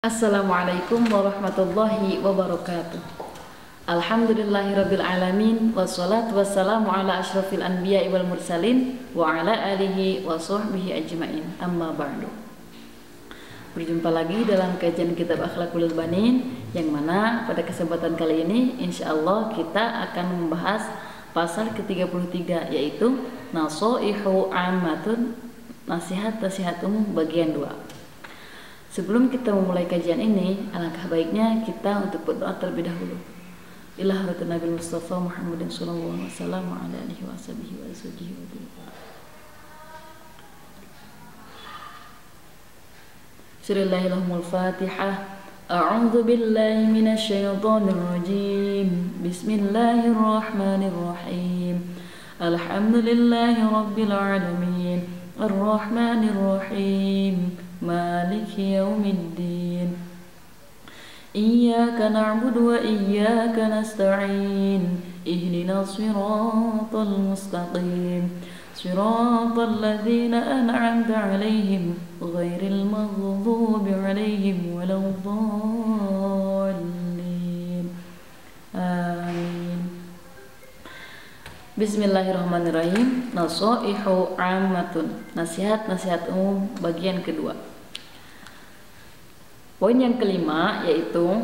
Assalamualaikum warahmatullahi wabarakatuh. Alhamdulillahirabbil alamin wassalatu wassalamu ala asyrafil anbiya'i wal mursalin wa ala alihi wa sahbihi ajmain. Amma ba'du. Berjumpa lagi dalam kajian kitab Akhlaqul Banin, yang mana pada kesempatan kali ini insyaallah kita akan membahas pasal ke-33, yaitu Nashaihu ammatun, nasihat-nasihat umum bagian 2. Sebelum kita memulai kajian ini, alangkah baiknya kita untuk berdoa terlebih dahulu. Ila hadratin Nabi Mustafa Muhammadin sallallahu alaihi wasallam wa ala alihi wa sahbihi wa sahbihi wa Bismillahirrahmanirrahim. Fatihah. A'udzu billahi minasy syaithanir rajim. Bismillahirrahmanirrahim. Alhamdulillahi rabbil alamin. Ar-Rahmanir Rahim. Maliki yaumiddin. Iyyaka na'budu wa iyyaka nasta'in. Ihdinas siratal mustaqim. Siratal ladzina an'amta 'alaihim ghairil maghdubi 'alaihim waladdallin. Amin. Bismillahirrahmanirrahim. Nashaihu ammatun, nasihat-nasihat umum bagian kedua. Poin yang kelima yaitu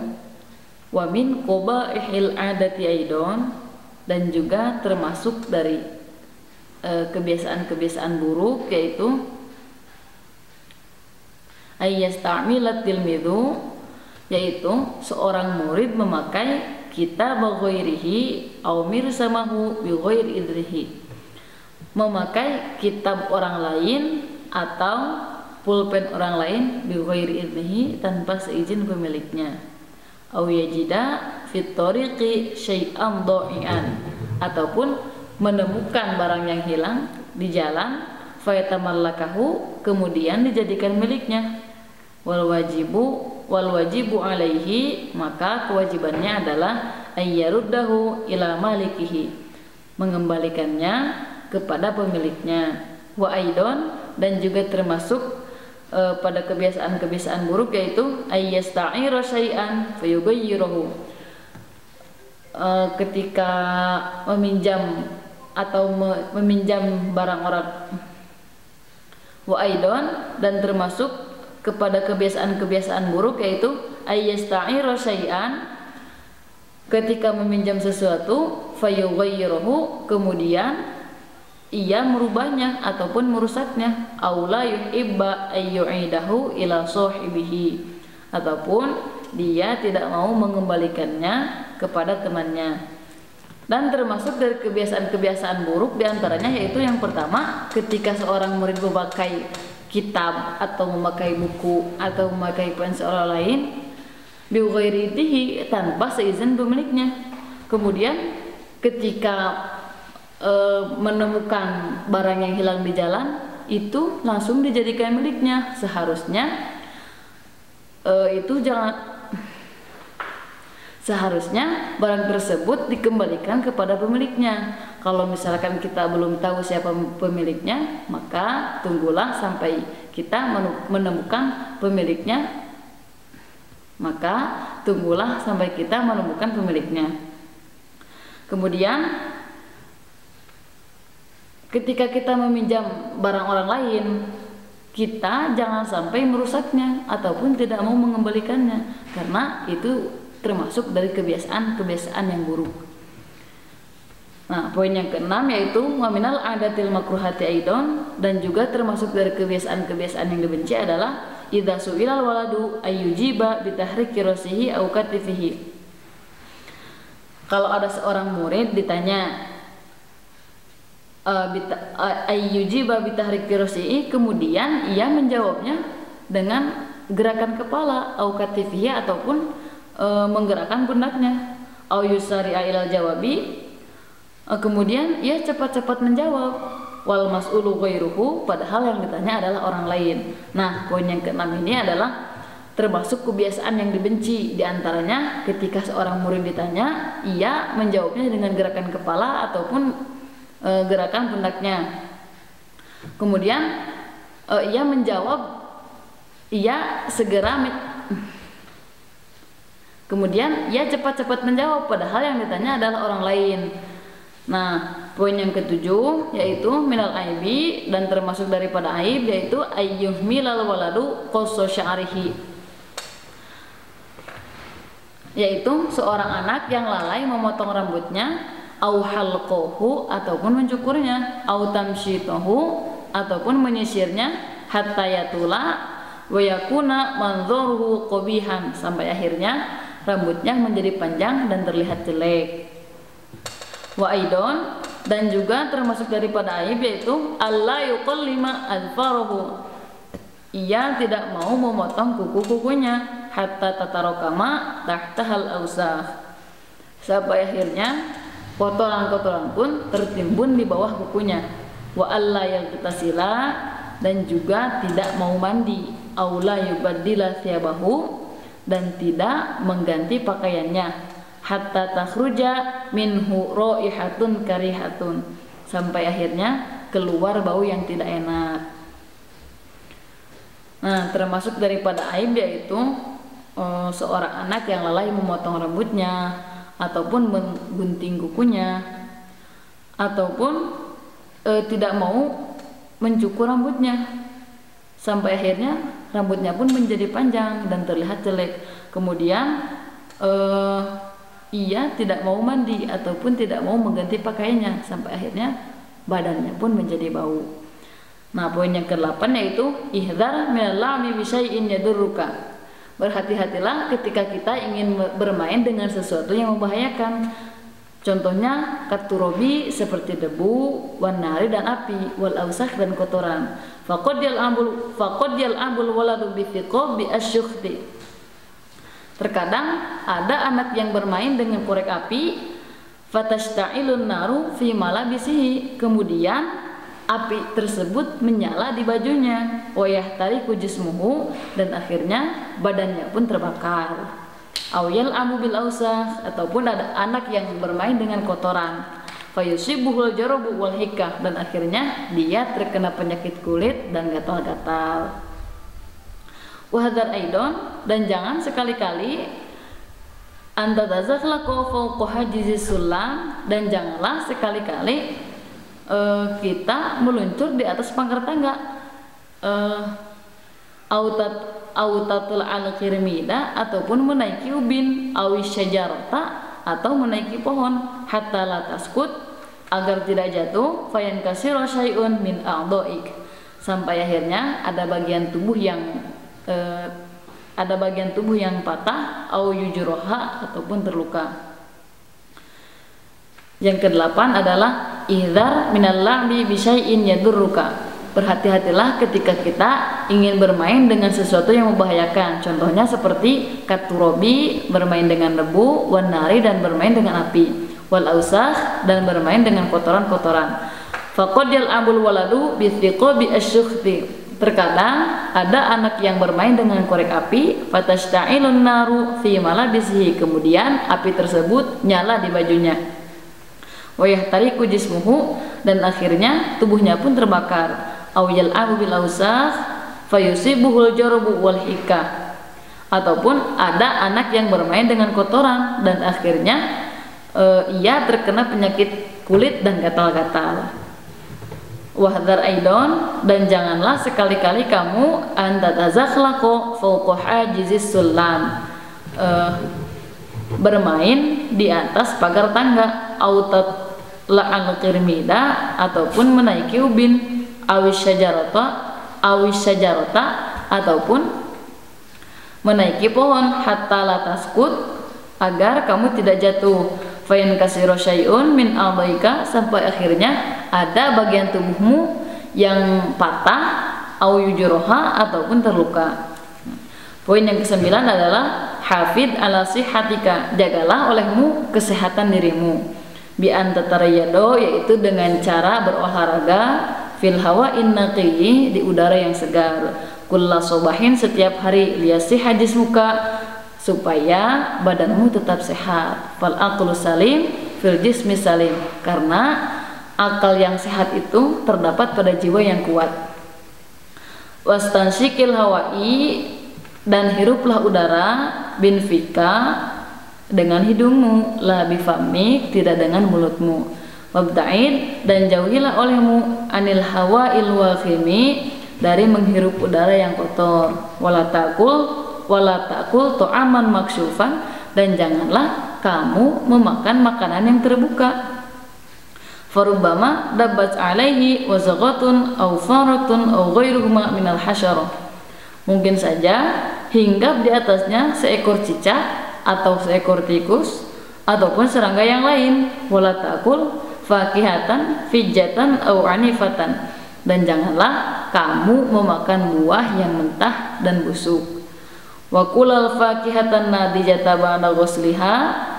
wa min qabaihil adati aidon, dan juga termasuk dari kebiasaan-kebiasaan buruk, yaitu ayyasta'milat tilmidhu, yaitu seorang murid memakai kitab ghairihi aw mirsamahu bi ghairi idrihi, memakai kitab orang lain atau pulpen orang lain bi ghairi idrihi, tanpa seizin pemiliknya. Aw yajida fit tariqi syai'an dha'ian, ataupun menemukan barang yang hilang di jalan, fayatamallakahu, kemudian dijadikan miliknya. Wal wajibu alaihi, maka kewajibannya adalah ayyaruddahu ila malikihi, mengembalikannya kepada pemiliknya. Wa aidon, dan juga termasuk pada kebiasaan-kebiasaan buruk, yaitu ayyasta'ira syai'an fayughayyirahu, ketika meminjam atau meminjam barang orang. Wa aidon, dan termasuk kepada kebiasaan-kebiasaan buruk, yaitu ayyasta'ira syai'an, ketika meminjam sesuatu, fayughayyirahu, kemudian ia merubahnya ataupun merusaknya. Aula yuhibba ayyu'idahu ila sahibihi, ataupun dia tidak mau mengembalikannya kepada temannya. Dan termasuk dari kebiasaan-kebiasaan buruk diantaranya yaitu yang pertama, ketika seorang murid memakai kitab atau memakai buku atau memakai pensil orang lain bi ghairi idhihi, tanpa seizin pemiliknya. Kemudian ketika menemukan barang yang hilang di jalan, itu langsung dijadikan miliknya. Seharusnya barang tersebut dikembalikan kepada pemiliknya. Kalau misalkan kita belum tahu siapa pemiliknya, maka tunggulah sampai kita menemukan pemiliknya. Kemudian ketika kita meminjam barang orang lain, kita jangan sampai merusaknya ataupun tidak mau mengembalikannya, karena itu termasuk dari kebiasaan-kebiasaan yang buruk. Nah, poin yang keenam yaitu wa minal adatil makruhati aidon, dan juga termasuk dari kebiasaan-kebiasaan yang dibenci adalah idza su'ilal waladu ayyujiba bi tahriki rasihi aw katifihi. Kalau ada seorang murid ditanya ayyujiba bi tahriki rasihi, kemudian ia menjawabnya dengan gerakan kepala, aw katifihi, ataupun menggerakkan pundaknya. Au yusari'a ilal jawabi, kemudian ia cepat-cepat menjawab. Wal mas'ulu ghairuhu, padahal yang ditanya adalah orang lain. Nah, poin yang keenam ini adalah termasuk kebiasaan yang dibenci. Di antaranya ketika seorang murid ditanya, ia menjawabnya dengan gerakan kepala ataupun gerakan pundaknya. Kemudian ia menjawab, ia segera Kemudian ia cepat-cepat menjawab padahal yang ditanya adalah orang lain. Nah, poin yang ketujuh yaitu minal aibi, dan termasuk daripada aib yaitu ayyuhmilal waladu qassa sya'rihi, yaitu seorang anak yang lalai memotong rambutnya, au halqahu ataupun mencukurnya, au tamsyitahu ataupun menyisirnya, hatta yatula wa yakuna manzuruhu qabihan, sampai akhirnya rambutnya menjadi panjang dan terlihat jelek. Wa aidon, dan juga termasuk daripada aib yaitu alla yuqallima adfarahu, ia tidak mau memotong kuku-kukunya, hatta tatarokama tahtahal ausah, sampai akhirnya kotoran-kotoran pun tertimbun di bawah kukunya. Wa alla yaghtasila, dan juga tidak mau mandi, aula yubaddila thiyabahu, dan tidak mengganti pakaiannya, hatta takhruja minhu raihatun karihatun, sampai akhirnya keluar bau yang tidak enak. Nah, termasuk daripada aib yaitu seorang anak yang lalai memotong rambutnya ataupun menggunting kukunya ataupun tidak mau mencukur rambutnya, sampai akhirnya rambutnya pun menjadi panjang dan terlihat jelek. Kemudian ia tidak mau mandi ataupun tidak mau mengganti pakaiannya, sampai akhirnya badannya pun menjadi bau. Nah, poin yang ke-8 yaitu ihdzar minal la'mi bi syai'in yadurruka, berhati-hatilah ketika kita ingin bermain dengan sesuatu yang membahayakan. Contohnya katurobi, seperti debu, wan nari dan api, wal ausakh dan kotoran. Faqad yal'abul waladu bi thiqab bi asyukhti, terkadang ada anak yang bermain dengan korek api, fatasta'ilun naru fi malabisihi, kemudian api tersebut menyala di bajunya, wa yahtariqu jismuhu, dan akhirnya badannya pun terbakar. Aw yal'abu bil ausakh, ataupun ada anak yang bermain dengan kotoran, fayusibuhul jarabu wal hikah, dan akhirnya dia terkena penyakit kulit dan gatal-gatal. Wahadar aidon, dan jangan sekali-kali anta tazakhlaqu fawqa hajizis sulam, dan janganlah sekali-kali kita meluncur di atas pagar tangga, autatul al-kirmida, ataupun menaiki ubin, awis syajarata, atau menaiki pohon, hatta la taskut, agar tidak jatuh, fayan kasira syai'un min a'dha'ik, sampai akhirnya ada bagian tubuh yang patah, au yujroha, ataupun terluka. Yang ke-8 adalah ihdzar minal la'bi bi syai'in yadurruka, berhati-hatilah ketika kita ingin bermain dengan sesuatu yang membahayakan. Contohnya seperti katurobi, bermain dengan debu, wan nari, dan bermain dengan api, wal ausakh, dan bermain dengan kotoran-kotoran. Faqad yal'abul waladu bi thiqabi asyukhti, terkadang ada anak yang bermain dengan korek api, fatasta'ilun naru fi malabisihi, kemudian api tersebut nyala di bajunya, wa yahtariqu jismuhu, dan akhirnya tubuhnya pun terbakar. Aw yal'abu bil ausakh fayusibuhul jarabu wal hikah, ataupun ada anak yang bermain dengan kotoran dan akhirnya ia terkena penyakit kulit dan gatal-gatal. Wahdar aidon, dan janganlah sekali-kali kamu anta tazakhlaqu fawqa hajizis sulam, bermain di atas pagar tangga, autat la'al qirmida, ataupun menaiki ubin, awis syajarata, ataupun menaiki pohon, hatta la taskut, agar kamu tidak jatuh, fayan kasiro syai'un min a'dhaika, sampai akhirnya ada bagian tubuhmu yang patah, au yujroha, ataupun terluka. Poin yang ke-9 adalah hafid ala sihhatika, jagalah olehmu kesehatan dirimu, bi anta tarayyado, yaitu dengan cara berolahraga, fil hawa'in naqiyyi, di udara yang segar, kulla sobahin, setiap hari, liyasihha jismuka, supaya badanmu tetap sehat, fal aqlu salim fil jismi salim, karena akal yang sehat itu terdapat pada jiwa yang kuat. Wastansyikil hawa'i, dan hiruplah udara, bin fika, dengan hidungmu, la bifamik, tidak dengan mulutmu. Wabta'id, dan jauhilah olehmu anil hawa'il wakhimi, dari menghirup udara yang kotor. Wala takul to'aman maksyufan, dan janganlah kamu memakan makanan yang terbuka. Farubbama dabbat alaihi wazaghatun aw faratun aw ghairuhuma minal hasyarah. Mungkin saja hinggap di atasnya seekor cicak atau seekor tikus ataupun serangga yang lain. Wala takul fakihatan fijatan aw anifatan, dan janganlah kamu memakan buah yang mentah dan busuk. Wa kulal fakihatan nadijata ba'da ghusliha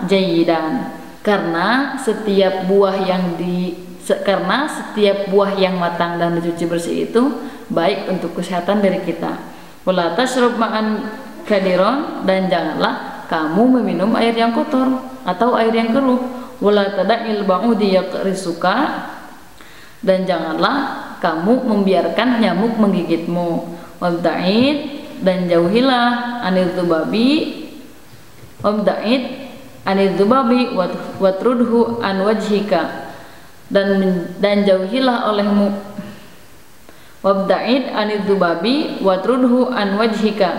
jayyidan, karena setiap buah yang matang dan dicuci bersih itu baik untuk kesehatan dari kita. Wala tashrab ma'an kadiron, dan janganlah kamu meminum air yang kotor atau air yang keruh. Wala tada'il ba'udi yaqrisuka, dan janganlah kamu membiarkan nyamuk menggigitmu. Wabta'id, dan jauhilah anil dzubabi watrudhu an wajhika, dan jauhilah olehmu. Wabta'id anil dzubabi watrudhu an wajhika,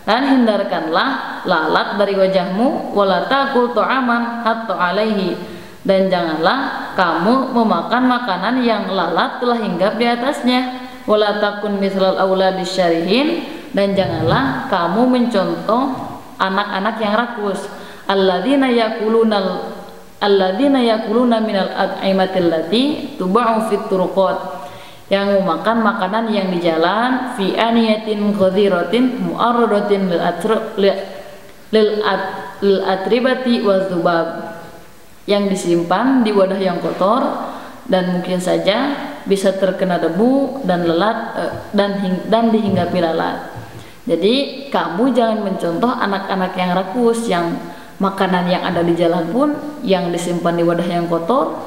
dan hindarkanlah lalat dari wajahmu. Wala takul ta'aman hatta alaihi, dan janganlah kamu memakan makanan yang lalat telah hinggap di atasnya. Wala takun mithlal auladis syarihin, dan janganlah kamu mencontoh anak-anak yang rakus. Alladzina yakuluna minal at'imatil lati tuba'u fit turuqat, yang memakan makanan yang di jalan, fi aniyatin ghadiratin mu'arradatin lil atribati wazubab, yang disimpan di wadah yang kotor dan mungkin saja bisa terkena debu dan dan dihinggapi lalat. Jadi kamu jangan mencontoh anak-anak yang rakus, yang makanan yang ada di jalan pun yang disimpan di wadah yang kotor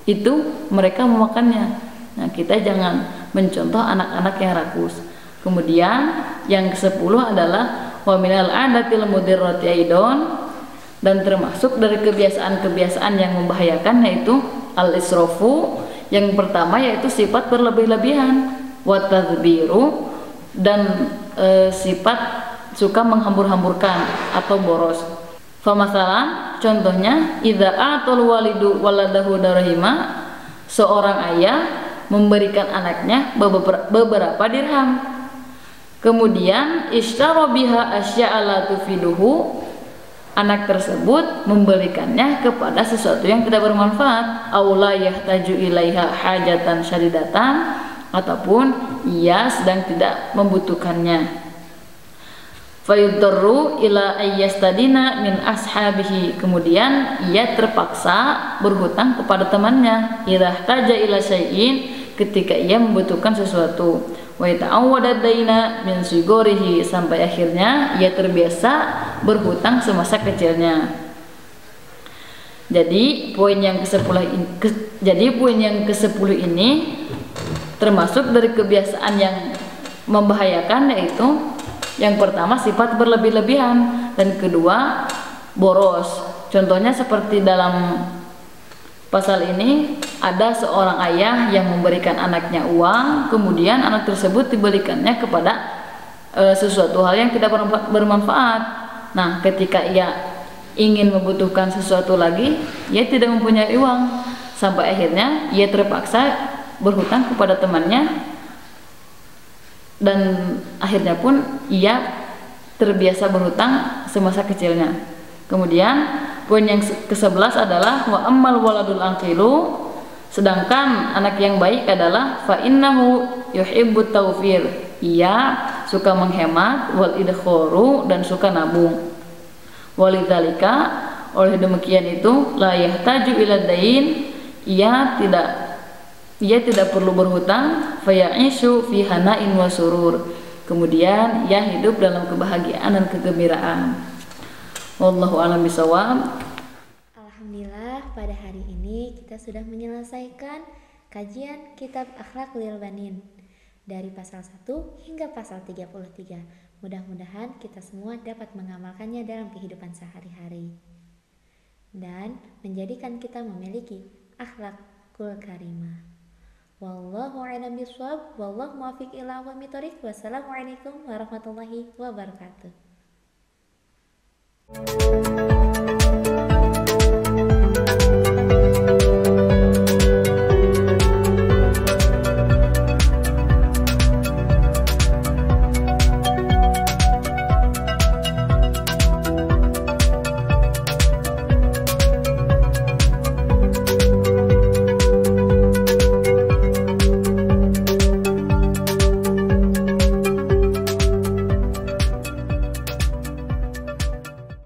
itu mereka memakannya. Nah, kita jangan mencontoh anak-anak yang rakus. Kemudian yang ke-10 adalah wa minal adatil mudirrati aidon, dan termasuk dari kebiasaan-kebiasaan yang membahayakan yaitu al-israfu. Yang pertama yaitu sifat berlebih-lebihan, wa tadbiru, dan sifat suka menghambur-hamburkan atau boros. Famasalan, contohnya idza atal walidu waladahu darahima, seorang ayah memberikan anaknya beberapa dirham, kemudian ishtara biha asya'a la tufiduhu, anak tersebut memberikannya kepada sesuatu yang tidak bermanfaat. Aula yahtaju ilaiha hajatan syadidatan, ataupun ia sedang tidak membutuhkannya. Fayuddarru ila ayyastadina min ashabihi, kemudian ia terpaksa berhutang kepada temannya. Idza ihtaja ila syai'in, ketika ia membutuhkan sesuatu. Wa ta'awwada daina min sigorihi, sampai akhirnya ia terbiasa berhutang semasa kecilnya. Jadi poin yang ke-10 ini termasuk dari kebiasaan yang membahayakan, yaitu yang pertama sifat berlebih-lebihan, dan kedua boros. Contohnya seperti dalam pasal ini ada seorang ayah yang memberikan anaknya uang, kemudian anak tersebut diberikannya kepada sesuatu hal yang tidak bermanfaat. Nah, ketika ia ingin membutuhkan sesuatu lagi, ia tidak mempunyai uang, sampai akhirnya ia terpaksa berhutang kepada temannya, dan akhirnya pun ia terbiasa berhutang semasa kecilnya. Kemudian poin yang ke-11 adalah wa ammal waladul aqilu, sedangkan anak yang baik adalah fa innahu yuhibbut tawfir, ia suka menghemat, wal idkhoru, dan suka nabung. Walidzalika, oleh demikian itu, la yahtaju ila dain, ia tidak perlu berhutang, faya'ishu fi hana'in wa surur, kemudian ia hidup dalam kebahagiaan dan kegembiraan. Wallahu a'lam bishawab. Alhamdulillah, pada hari ini kita sudah menyelesaikan kajian kitab Akhlaq Lil Banin dari pasal 1 hingga pasal 33. Mudah-mudahan kita semua dapat mengamalkannya dalam kehidupan sehari-hari. dan menjadikan kita memiliki akhlakul karimah. Wallahu a'lam bishawab, wallahu muwaffiq ila aqwamit thoriq. Wassalamualaikum warahmatullahi wabarakatuh.